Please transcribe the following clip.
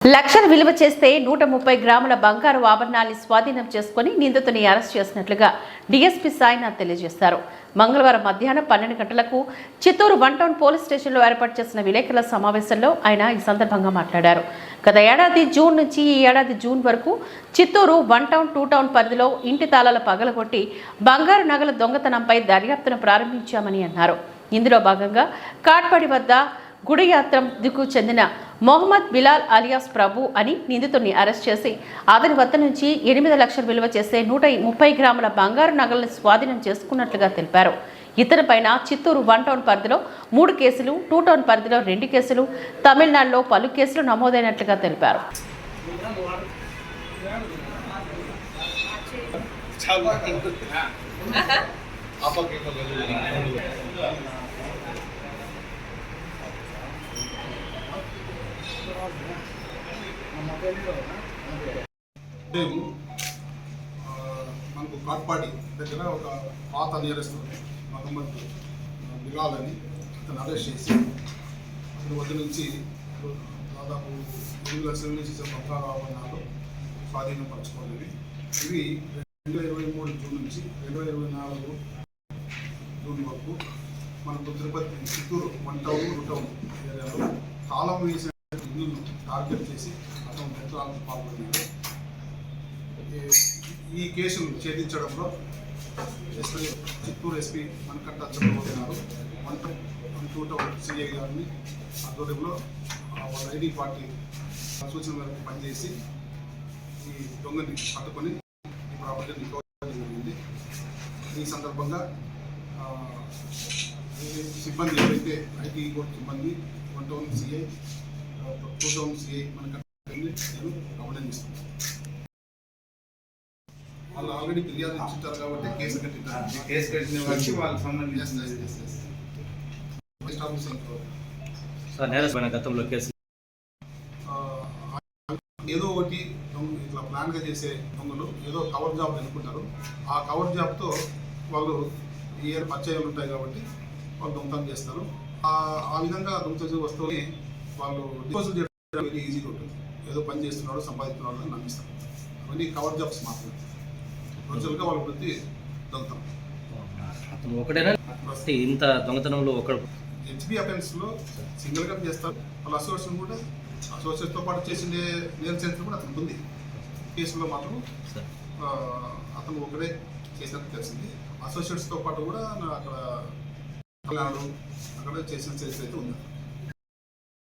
లక్షల విలువ చేస్తే 130 గ్రాముల బంగారు ఆభరణాన్ని స్వాధీనం చేసుకుని నిందితుని అరెస్ట్ చేసినట్లుగా డీఎస్పీ సాయినాథ్ తెలియజేశారు. మంగళవారం మధ్యాహ్నం 12 గంటలకు చిత్తూరు 1 టౌన్ పోలీస్ స్టేషన్లో ఏర్పాటు చేసిన విలేకరుల సమావేశంలో ఆయన ఈ సందర్భంగా మాట్లాడారు. గత ఏడాది జూన్ నుంచి ఈ ఏడాది జూన్ వరకు చిత్తూరు 1 టౌన్ 2 టౌన్ పరిధిలో ఇంటి తాళాలు పగలగొట్టి బంగారు నగల దొంగతనంపై దర్యాప్తును ప్రారంభించామని అన్నారు. ఇందులో భాగంగా కాట్పడి వద్ద గుడియాత్రకు చెందిన మొహమ్మద్ బిలాల్ అలియాస్ ప్రభు అని నిందితుడిని అరెస్ట్ చేసి అతని వద్ద నుంచి 8 లక్షల విలువ చేసే 130 గ్రాముల బంగారు నగలను స్వాధీనం చేసుకున్నట్లుగా తెలిపారు. ఇతనిపైన చిత్తూరు 1 టౌన్ పరిధిలో 3 కేసులు, 2 టౌన్ పరిధిలో 2 కేసులు, తమిళనాడులో పలు కేసులు నమోదైనట్లుగా తెలిపారు. మనకు కాట్పాడి దగ్గర ఒక పాత నేరస్తుడు మొహమ్మద్ బిలాల్ అని అతను అరెస్ట్ చేసి అతని వద్ద నుంచి దాదాపు 8 లక్షల నుంచి బంగారు ఆభరణాలు స్వాధీనపరచుకోలేవి. ఇవి 2023 జూన్ నుంచి 2024 జూన్ వరకు మనకు తిరుపతి చిత్తూరు 1 టౌన్ 2 టౌన్ ఏరియాలో తాళం వేసిన ఇల్లును టార్గెట్ చేసి అతను నేత్రాలకు పాల్గొన్నారు. ఈ కేసును ఛేదించడంలో చిత్తూరు ఎస్పీ మనకట్ట చంద్రబాబు గారు 1 టౌన్ 2 టౌన్ సిఐ గారిని ఆధ్వర్యంలో వాళ్ళ ఐడి పార్టీ సూచన మేరకు పనిచేసి ఈ దొంగని పట్టుకొని ఈ ప్రాపర్టీని రికవర్ జరిగింది. ఈ సందర్భంగా సిబ్బంది ఎవరైతే ఐటీ కోర్టు సిబ్బంది 1 టౌన్ సిఐ 2 టౌన్ సిఐ మనకట్ట నేను అభినందిస్తున్నాను. వాళ్ళు ఆల్రెడీ ఫిర్యాదు ఇచ్చింటారు కాబట్టి కేసు కట్టిన వచ్చి వాళ్ళకి సంబంధించిన గతంలో కేసు ఏదో ఒకటి ఇట్లా ప్లాన్గా చేసే దొంగలు ఏదో కవర్ జాబ్ అనుకుంటారు. ఆ కవర్ జాబ్తో వాళ్ళు ఇయర్ పరిచయాలు ఉంటాయి కాబట్టి వాళ్ళు దొంగతనం చేస్తారు. ఆ విధంగా దొంగతనం వస్తువుని వాళ్ళు డిస్పోజల్ చేయడం వెరీ ఈజీగా ఉంటుంది. ఏదో పని చేస్తున్నాడు సంపాదిస్తున్నాడు అని నమ్మిస్తారు. అవన్నీ కవర్ జాబ్స్ మాత్రమే. రోజులుగా వాళ్ళ వృత్తి దొంగతనం. అతను ఒకటేనా ఇంత దొంగతనంలో ఒకడు హెచ్బి అఫెన్స్లో సింగిల్గా చేస్తారు. వాళ్ళ అసోసియేషన్ కూడా అసోసియేషన్తో పాటు చేసిండే నేర చరిత్ర కూడా అతనికి ఉంది. కేసులో మాత్రం అతను ఒకడే చేసినట్టు తెలిసింది. అసోసియేట్స్తో పాటు కూడా అక్కడ అక్కడ చేసిన చరిత్ర అయితే ఉంది.